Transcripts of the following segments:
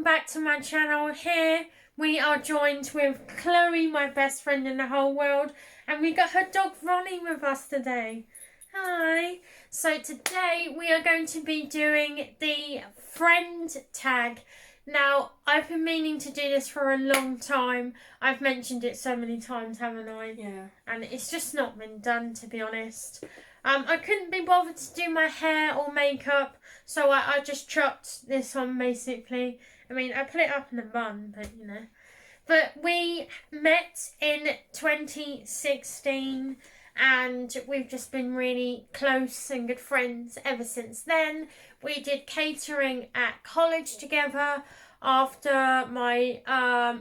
welcome back to my channel. Here we are joined with Chloe, my best friend in the whole world, and we got her dog Ronnie with us today. Hi. So today we are going to be doing the friend tag. Now, I've been meaning to do this for a long time. I've mentioned it so many times, haven't I? Yeah. And it's just not been done, to be honest. I couldn't be bothered to do my hair or makeup, so I just chucked this on, basically. I mean, I put it up in a bun, but you know. But we met in 2016, and we've just been really close and good friends ever since then. We did catering at college together after my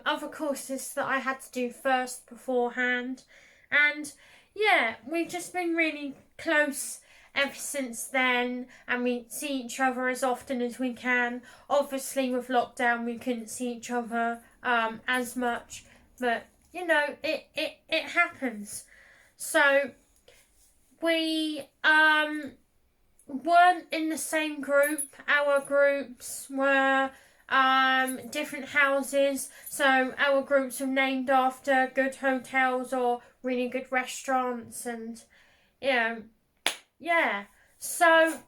other courses that I had to do first beforehand. And yeah, we've just been really close ever since then, and we see each other as often as we can. Obviously, with lockdown, we couldn't see each other as much, but you know, it happens. So we weren't in the same group. Our groups were different houses, so our groups were named after good hotels or really good restaurants, and yeah. So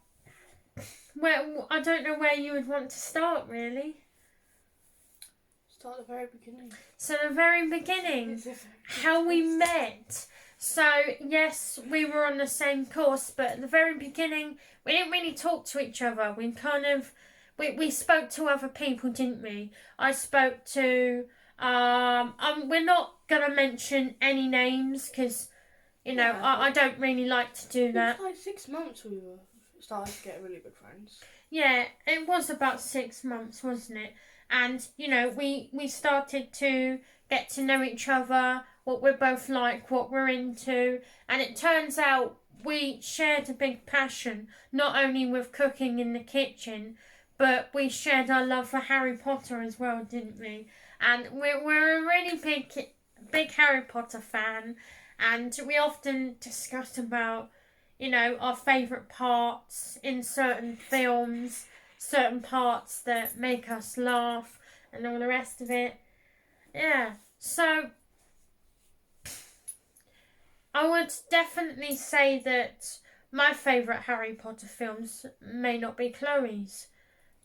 I don't know where you would want to start, really. Start at the very beginning. So the very beginning, how we met. So yes, we were on the same course, but at the very beginning, we didn't really talk to each other. We spoke to other people, didn't we? I spoke to we're not gonna mention any names because you know I don't really like to do that. It was like 6 months we were starting to get really good friends. Yeah, it was about 6 months, wasn't it? And you know we started to get to know each other, what we're both like, what we're into, and it turns out we shared a big passion, not only with cooking in the kitchen, but we shared our love for Harry Potter as well, didn't we? And we're a really big Harry Potter fan, and we often discuss about, you know, our favourite parts in certain films, certain parts that make us laugh, and all the rest of it. Yeah, so I would definitely say that my favourite Harry Potter films may not be Chloe's.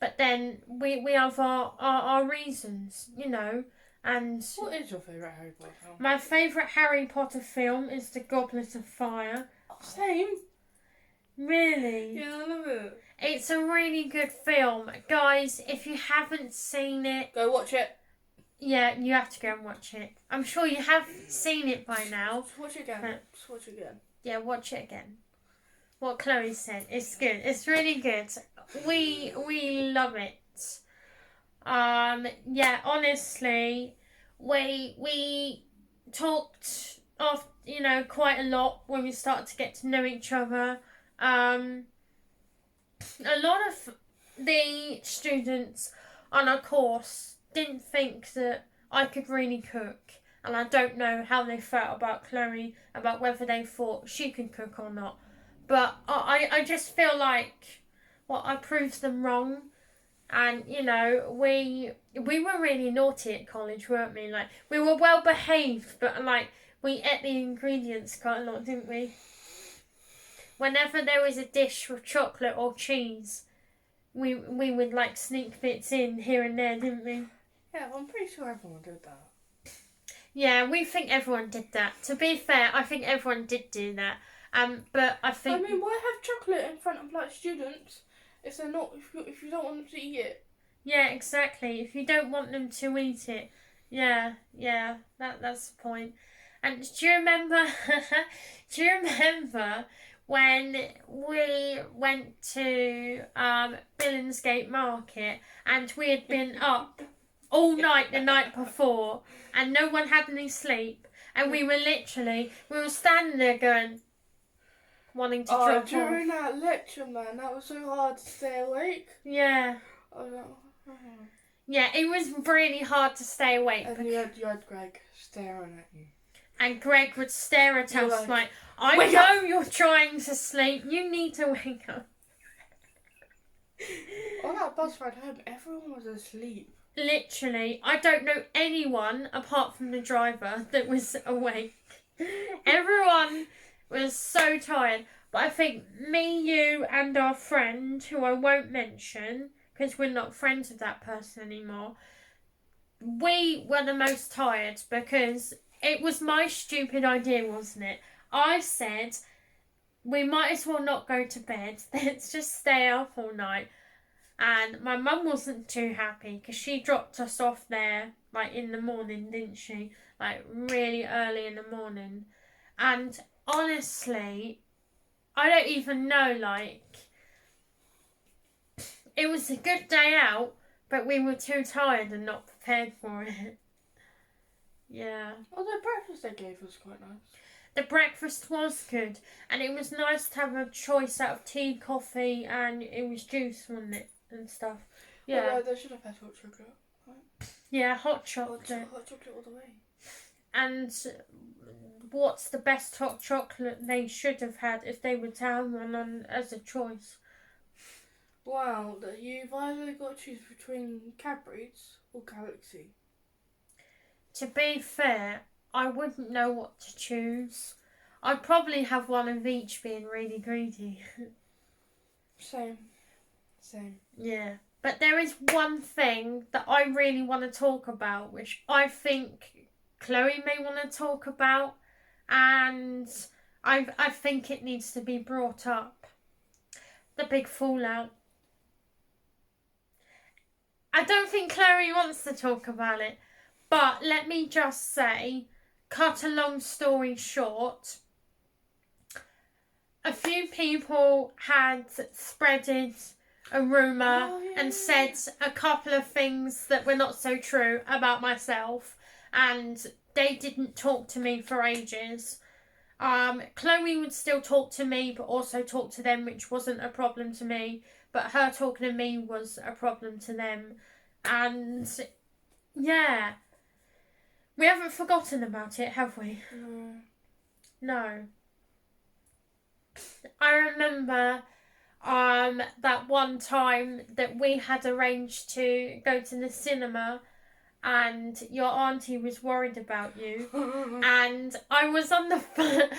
But then we have our reasons, you know, and... What is your favourite Harry Potter film? My favourite Harry Potter film is The Goblet of Fire. Oh, same. Really? Yeah, I love it. It's a really good film. Guys, if you haven't seen it... Go watch it. Yeah, you have to go and watch it. I'm sure you have seen it by now. Just watch it again. Just watch it again. Yeah, watch it again. What Chloe said. It's good. It's really good. We love it. Yeah, honestly, we talked of, you know, quite a lot when we started to get to know each other. A lot of the students on our course didn't think that I could really cook, and I don't know how they felt about Chloe, about whether they thought she could cook or not. But I just feel like, well, I proved them wrong. And, you know, we were really naughty at college, weren't we? Like, we were well behaved, but, like, we ate the ingredients quite a lot, didn't we? Whenever there was a dish with chocolate or cheese, we would, like, sneak bits in here and there, didn't we? Yeah, I'm pretty sure everyone did that. Yeah, we think everyone did that. To be fair, I think everyone did do that. But I think... I mean, why have chocolate in front of, like, students if they're not, if you don't want them to eat it? Yeah, exactly. If you don't want them to eat it. Yeah, that's the point. And do you remember, when we went to Billingsgate Market and we had been up all night the night before and no one had any sleep, and we were standing there going, wanting to drop off. During that lecture, man, that was so hard to stay awake. Yeah. Yeah, it was really hard to stay awake. And you had Greg staring at you. And Greg would stare at us like, I "Wake know you're trying to sleep. You need to wake up." On that bus ride home, everyone was asleep. Literally, I don't know anyone apart from the driver that was awake. Everyone was so tired. But I think me, you, and our friend, who I won't mention because we're not friends with that person anymore, we were the most tired because it was my stupid idea, wasn't it? I said we might as well not go to bed. Let's just stay up all night. And my mum wasn't too happy because she dropped us off there like in the morning, didn't she? Like really early in the morning. And honestly, I don't even know, like, it was a good day out, but we were too tired and not prepared for it. Yeah. Oh, the breakfast they gave was quite nice. The breakfast was good, and it was nice to have a choice out of tea, coffee, and it was juice, wasn't it? And stuff. Yeah. Although they should have had hot chocolate. Yeah, hot chocolate. Hot chocolate all the way. And what's the best hot chocolate they should have had if they were to have one on as a choice? Wow, you've either got to choose between Cadbury's or Galaxy. To be fair, I wouldn't know what to choose. I'd probably have one of each, being really greedy. Same. Yeah. But there is one thing that I really want to talk about, which I think Chloe may want to talk about, and I think it needs to be brought up. The big fallout. I don't think Chloe wants to talk about it, but let me just say, cut a long story short, a few people had spreaded a rumour and said a couple of things that were not so true about myself, and they didn't talk to me for ages. Chloe would still talk to me, but also talk to them, which wasn't a problem to me, but her talking to me was a problem to them. And yeah, we haven't forgotten about it, have we? No. I remember that one time that we had arranged to go to the cinema, and your auntie was worried about you, and I was on the phone.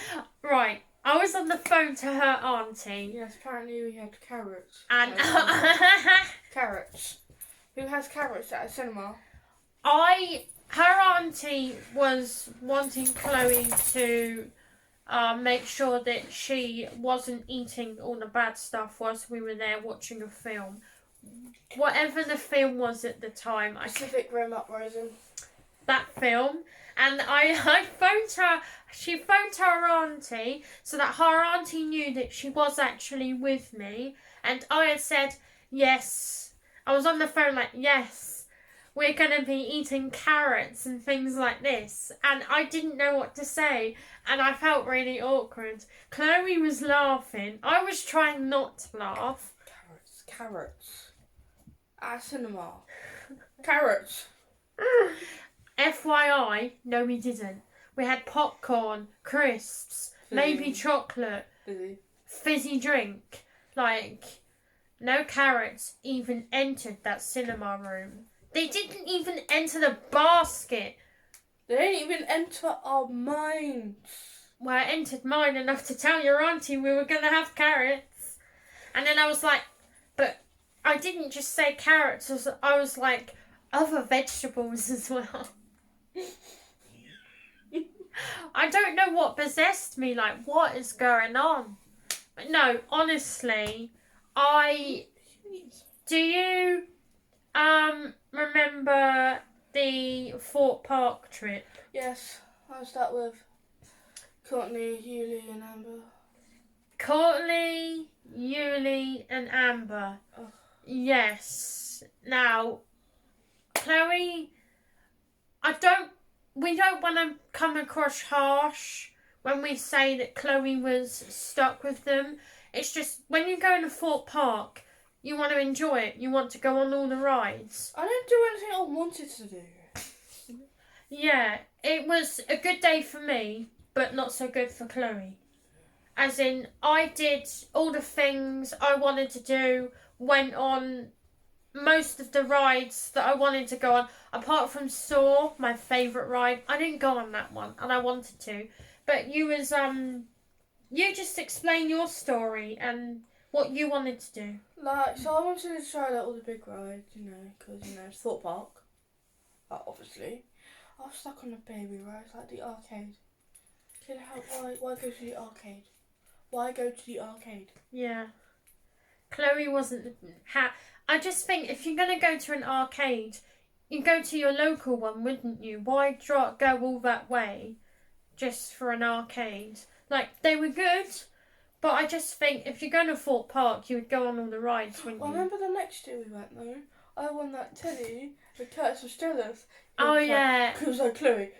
Right, I was on the phone to her auntie. Yes, apparently we had carrots. And carrots. Who has carrots at a cinema? her auntie was wanting Chloe to make sure that she wasn't eating all the bad stuff whilst we were there watching a film. Whatever the film was at the time. Pacific Rim Uprising. That film. And I phoned her, she phoned her auntie so that her auntie knew that she was actually with me. And I had said, yes. I was on the phone like, yes, we're going to be eating carrots and things like this. And I didn't know what to say. And I felt really awkward. Chloe was laughing. I was trying not to laugh. Carrots. At a cinema. Carrots. FYI, no we didn't. We had popcorn, crisps, maybe chocolate, fizzy drink. Like, no carrots even entered that cinema room. They didn't even enter the basket. They didn't even enter our minds. Well, I entered mine enough to tell your auntie we were going to have carrots. And then I was like, but I didn't just say carrots. I was like, other vegetables as well. I don't know what possessed me. Like, what is going on? But no, honestly, do you remember the Fort Park trip? Yes, I was that with Courtney, Yuli and Amber. Courtney, Yuli and Amber. Oh. Yes. Now, Chloe, we don't want to come across harsh when we say that Chloe was stuck with them. It's just, when you go to Fort Park, you want to enjoy it. You want to go on all the rides. I didn't do anything I wanted to do. Yeah, it was a good day for me, but not so good for Chloe. As in, I did all the things I wanted to do went on most of the rides that I wanted to go on, apart from Saw, my favourite ride. I didn't go on that one, and I wanted to. But you just explain your story and what you wanted to do. Like, so I wanted to try out all the big rides, because, it's Thought Park, obviously. I was stuck on a baby ride, like the arcade. Why go to the arcade? Why go to the arcade? Yeah. Chloe wasn't. I just think if you're going to go to an arcade, you go to your local one, wouldn't you? Why go all that way just for an arcade? Like, they were good, but I just think if you're going to Fort Park, you would go on all the rides, wouldn't you? Remember the next year we went though? I won that teddy, the Curtis was jealous. Oh, yeah. He was like, Chloe,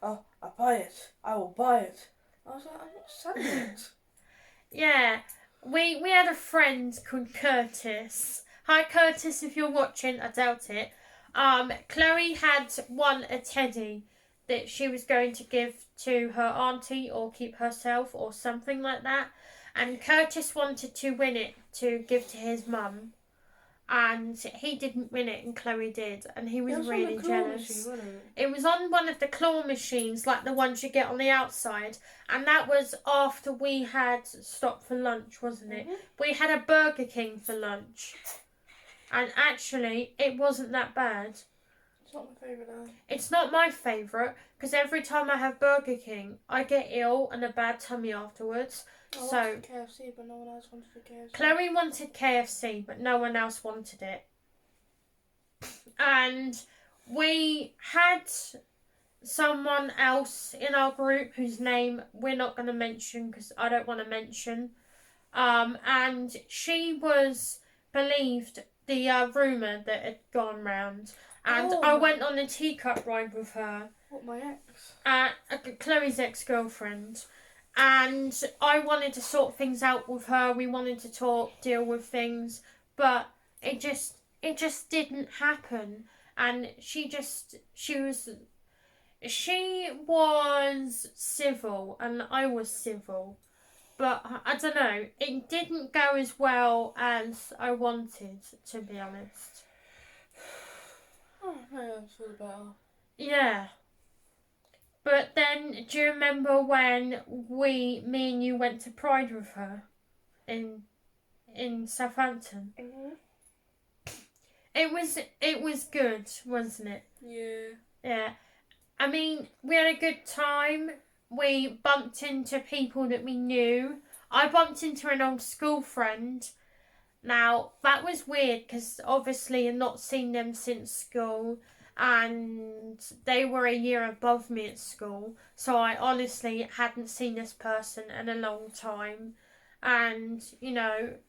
I buy it. I will buy it. I was like, I'm not selling it. Yeah. We had a friend called Curtis. Hi, Curtis, if you're watching. I doubt it. Chloe had won a teddy that she was going to give to her auntie or keep herself or something like that. And Curtis wanted to win it to give to his mum. And he didn't win it and Chloe did. And he was really jealous. Machine, wasn't it? It was on one of the claw machines, like the ones you get on the outside. And that was after we had stopped for lunch, wasn't it? Mm-hmm. We had a Burger King for lunch. And actually, it wasn't that bad. It's not my favourite though. It's not my favourite, because every time I have Burger King, I get ill and a bad tummy afterwards. I wanted KFC, but no one else wanted the KFC. Chloe wanted KFC, but no one else wanted it. And we had someone else in our group whose name we're not going to mention because I don't want to mention. And she was believed the rumour that had gone round. And I went on a teacup ride with her. What, my ex? Chloe's ex-girlfriend. And I wanted to sort things out with her. We wanted to talk, deal with things, but it just didn't happen. And she was civil, and I was civil, but I don't know. It didn't go as well as I wanted, to be honest. Oh, maybe I feel better. Yeah. But then, do you remember when me and you went to Pride with her in Southampton? Mm-hmm. It was good, wasn't it? Yeah. Yeah. I mean, we had a good time. We bumped into people that we knew. I bumped into an old school friend. Now, that was weird because obviously I've not seen them since school. And they were a year above me at school, so I honestly hadn't seen this person in a long time, and it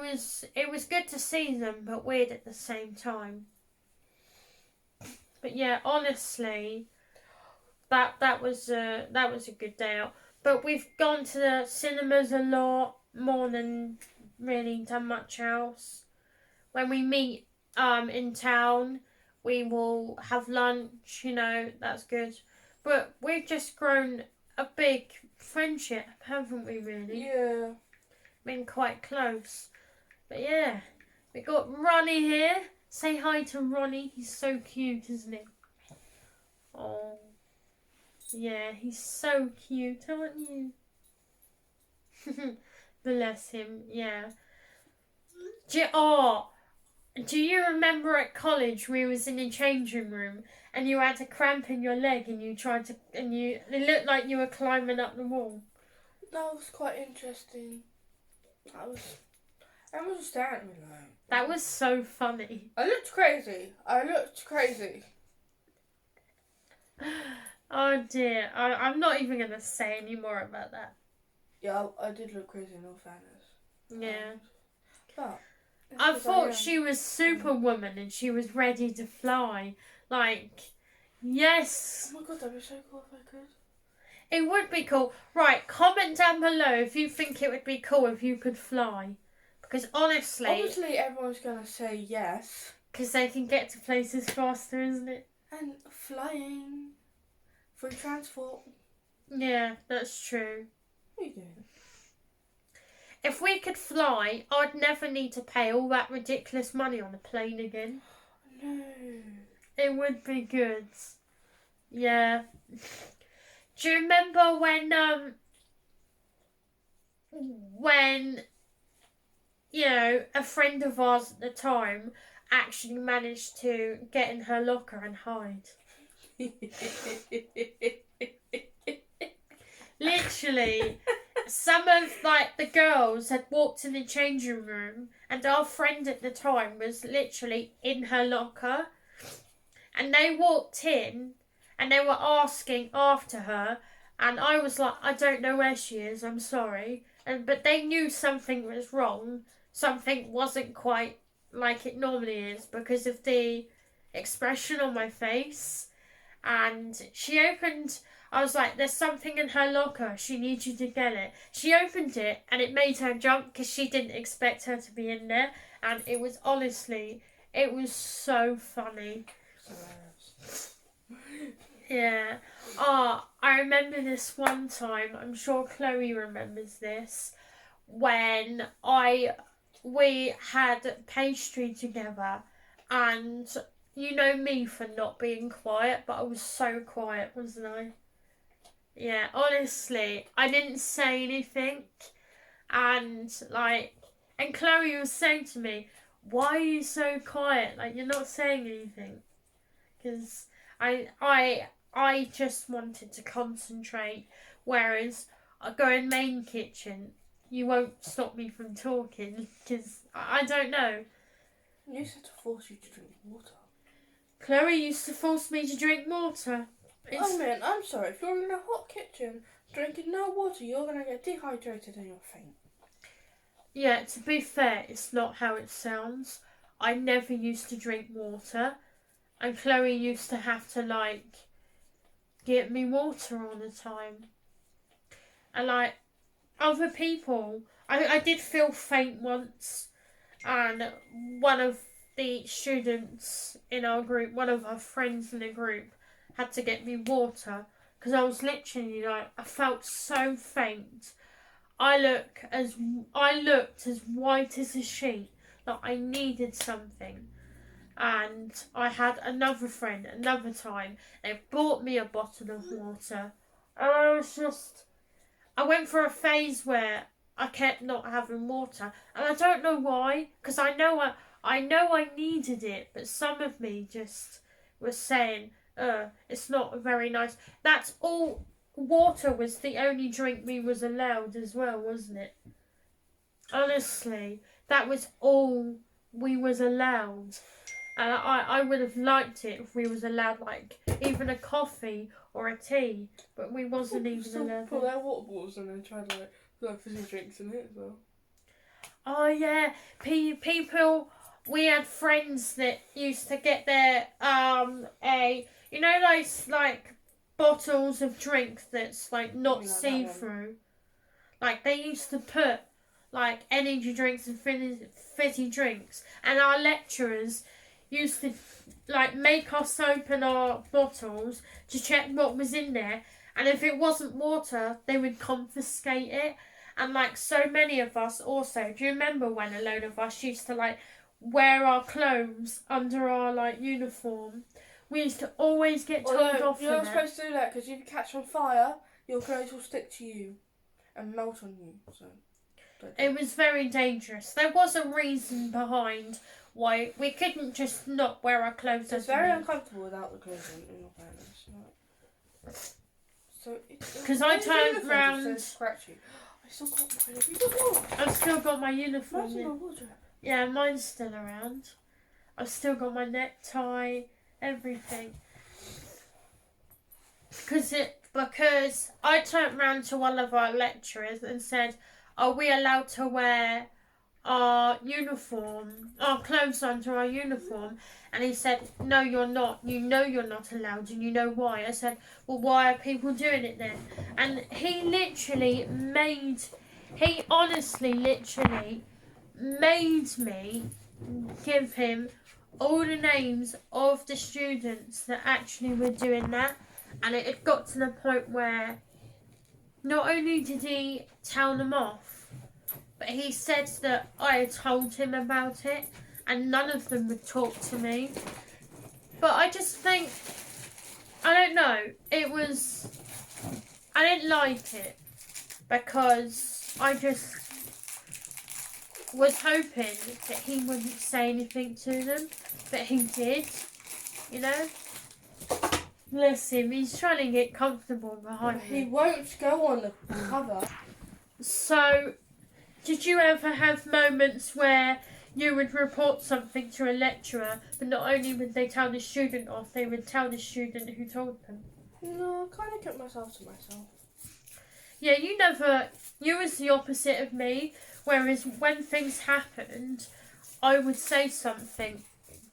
was good to see them, but weird at the same time. But yeah, honestly, that was a good day out. But we've gone to the cinemas a lot more than really done much else. When we meet in town, we will have lunch, that's good. But we've just grown a big friendship, haven't we, really? Yeah. Been quite close. But yeah, we got Ronnie here. Say hi to Ronnie. He's so cute, isn't he? Oh. Yeah, he's so cute, aren't you? Bless him, yeah. Do you remember at college we was in a changing room and you had a cramp in your leg and it looked like you were climbing up the wall? That was quite interesting. Everyone was staring at me like. That was so funny. I looked crazy. Oh dear, I'm not even going to say any more about that. Yeah, I did look crazy in all fairness. Yeah. But I thought she was Superwoman and she was ready to fly. Like, yes. Oh my god, that'd be so cool if I could. It would be cool. Right, comment down below if you think it would be cool if you could fly. Because honestly... Obviously everyone's going to say yes. Because they can get to places faster, isn't it? And flying. Free transport. Yeah, that's true. What are you doing? if we could fly, I'd never need to pay all that ridiculous money on a plane again. No. It would be good. Yeah. Do you remember when you know, a friend of ours at the time actually managed to get in her locker and hide? Literally, some of like the girls had walked in the changing room, and our friend at the time was literally in her locker, and they walked in, and they were asking after her, and I was like, I don't know where she is. I'm sorry, but they knew something was wrong. Something wasn't quite like it normally is because of the expression on my face. And she opened, I was like, there's something in her locker. She needs you to get it. She opened it and it made her jump because she didn't expect her to be in there. And it was honestly, it was so funny. Yeah. Oh, I remember this one time, I'm sure Chloe remembers this, when we had pastry together, and you know me for not being quiet, but I was so quiet, wasn't I? Yeah, honestly, I didn't say anything, and and Chloe was saying to me, "Why are you so quiet? Like you're not saying anything." Because I just wanted to concentrate, whereas I go in main kitchen, you won't stop me from talking because I don't know. You used to force you to drink water. Chloe used to force me to drink water. I mean, I'm sorry, if you're in a hot kitchen drinking no water, you're going to get dehydrated and you'll faint. Yeah, to be fair, it's not how it sounds. I never used to drink water, and Chloe used to have to get me water all the time. And other people, I did feel faint once, and one of the students in our group, one of our friends in the group, had to get me water because I was literally I felt so faint. I looked as white as a sheet, that I needed something. And I had another friend, another time, they bought me a bottle of water, and I went for a phase where I kept not having water, and I don't know why, because I know I needed it, but some of me just was saying, it's not very nice. That's all. Water was the only drink we was allowed as well, wasn't it? Honestly, that was all we was allowed. And I would have liked it if we was allowed even a coffee or a tea, but we wasn't even allowed. Put their water bottles and then try to put fizzy drinks in it as well. Oh yeah, people. We had friends that used to get their those bottles of drink that's not see through. They used to put energy drinks and fizzy drinks, and our lecturers used to make us open our bottles to check what was in there, and if it wasn't water, they would confiscate it. And so many of us also, do you remember when a load of us used to wear our clothes under our uniform? We used to always get told off for that. You're not supposed to do that because if you catch on fire, your clothes will stick to you and melt on you. So it was very dangerous. There was a reason behind why we couldn't just not wear our clothes. It's very uncomfortable without the clothes on, in all fairness. So because I turned round. Scratchy. I still got my uniform. I've still got my uniform. Mine's in my wardrobe. Yeah, mine's still around. I've still got my necktie, everything. Because I turned round to one of our lecturers and said, "Are we allowed to wear our clothes under our uniform?" And he said, "No, you're not. You know you're not allowed, and you know why." I said, "Well, why are people doing it then?" And he honestly literally made me give him all the names of the students that actually were doing that. And it had got to the point where not only did he tell them off, but he said that I had told him about it and none of them would talk to me. But I just think, I don't know, I didn't like it because I just was hoping that he wouldn't say anything to them, but he did, you know? Bless him, he's trying to get comfortable behind me. He won't go on the cover. So, did you ever have moments where you would report something to a lecturer, but not only would they tell the student off, they would tell the student who told them? No, I kind of kept myself to myself. Yeah, you was the opposite of me, whereas when things happened, I would say something,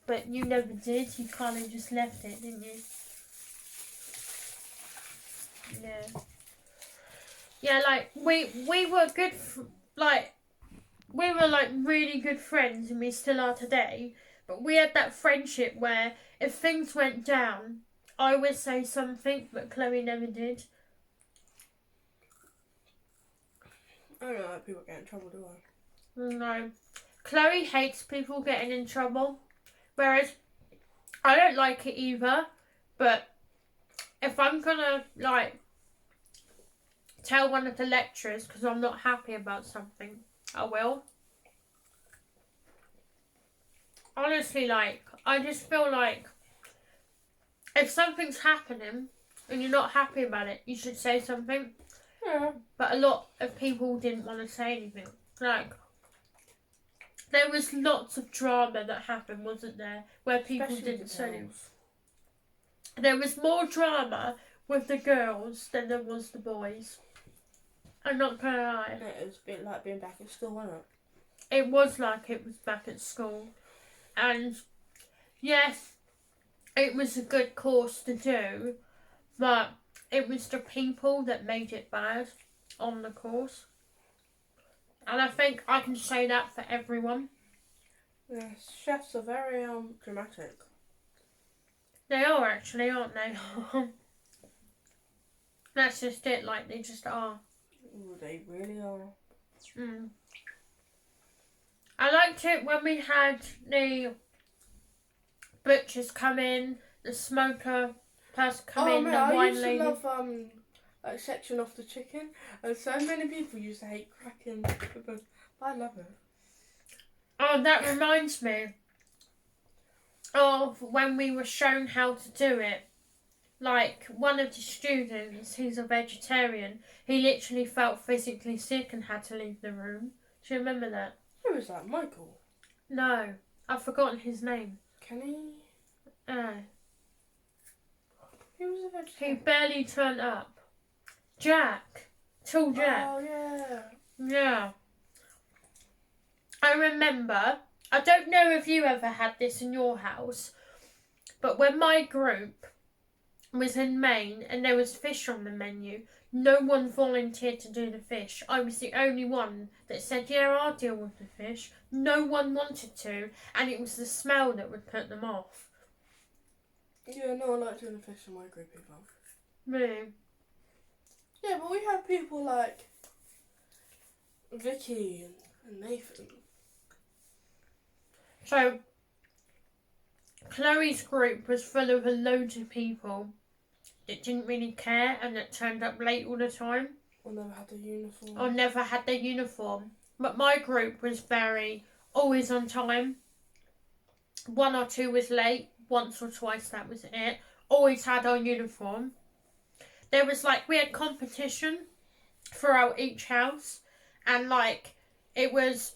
but you never did. You kind of just left it, didn't you? Yeah. Yeah, like, we were good, we were like really good friends, and we still are today, but we had that friendship where if things went down, I would say something, but Chloe never did. I don't like people getting in trouble, do I? No. Chloe hates people getting in trouble, whereas I don't like it either, but if I'm gonna, like, tell one of the lecturers because I'm not happy about something, I will. Honestly, like, I just feel like if something's happening and you're not happy about it, you should say something. Yeah. But a lot of people didn't want to say anything. Like, there was lots of drama that happened, wasn't there? Where people Especially didn't the say anything. girls. There was more drama with the girls than there was the boys. I'm not gonna lie. Yeah, it was a bit like being back at school, wasn't it? It was like it was back at school. And yes, it was a good course to do, but it was the people that made it bad on the course. And I think I can say that for everyone. Yes, chefs are very dramatic. They are actually, aren't they? That's just it, like they just are. Ooh, they really are. Mm. I liked it when we had the butchers come in, the smoker person come in, man, the I wine used lady. to love like section off the chicken, and so many people used to hate cracking. But I love it. Oh, that reminds me of when we were shown how to do it. Like, one of the students, he's a vegetarian, he literally felt physically sick and had to leave the room. Do you remember that? Who was that? Michael? No, I've forgotten his name. Kenny? Uh, He was a he vegetarian. barely turned up. Jack. Tall Jack. Oh, yeah. Yeah. I remember, I don't know if you ever had this in your house, but when my group was in Maine and there was fish on the menu, no one volunteered to do the fish. I was the only one that said, yeah, I'll deal with the fish. No one wanted to, and it was the smell that would put them off. Yeah, no, I like doing the fish in my group either. Really? Yeah, but we have people like Vicky and Nathan. So, Chloe's group was full of a load of people that didn't really care and that turned up late all the time. Or never had a uniform. Or never had their uniform. But my group was very always on time. One or two was late, once or twice, that was it. Always had our uniform. There was like, we had competition throughout each house, and like, it was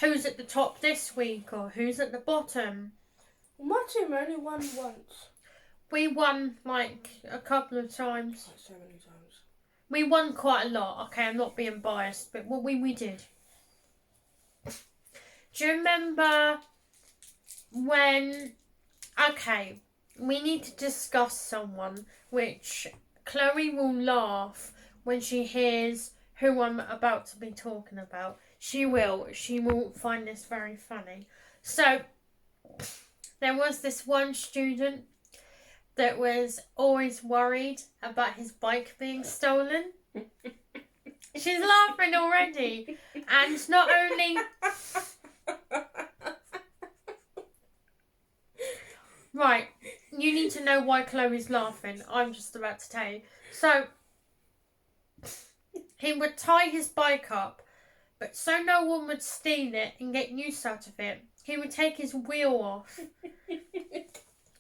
who's at the top this week or who's at the bottom. My team only won once. We won like a couple of times. Like so many times. We won quite a lot. Okay, I'm not being biased, but we did. Do you remember when... Okay, we need to discuss someone which Chloe will laugh when she hears who I'm about to be talking about. She will. She will find this very funny. So, there was this one student that was always worried about his bike being stolen. She's laughing already. And not only... Right, you need to know why Chloe's laughing. I'm just about to tell you. So, he would tie his bike up, but so no one would steal it and get use out of it, he would take his wheel off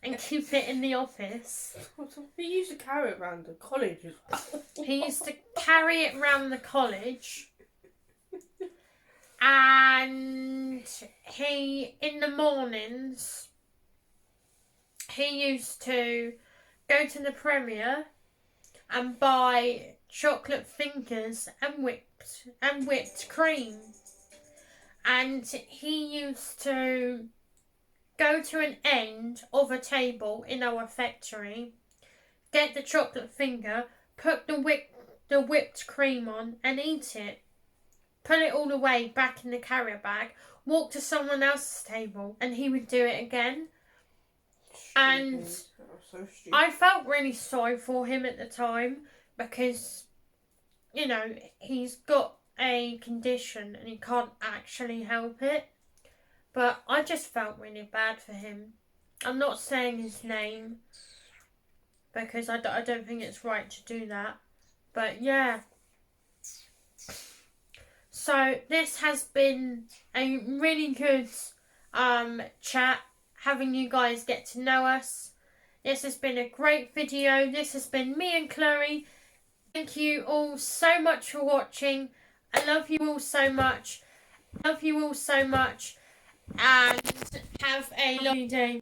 and keep it in the office. He used to carry it around the college as well. He used to carry it around the college. And he, in the mornings, he used to go to the Premier and buy chocolate fingers and whipped cream. And he used to go to an end of a table in our factory, get the chocolate finger, put the whipped cream on and eat it. Put it all away back in the carrier bag, walk to someone else's table, and he would do it again. Stupid. And So I felt really sorry for him at the time because, you know, he's got a condition and he can't actually help it. But I just felt really bad for him. I'm not saying his name because I don't think it's right to do that. But yeah. So this has been a really good chat, having you guys get to know us. This has been a great video. This has been me and Chloe. Thank you all so much for watching. I love you all so much. Love you all so much. And have a lovely day.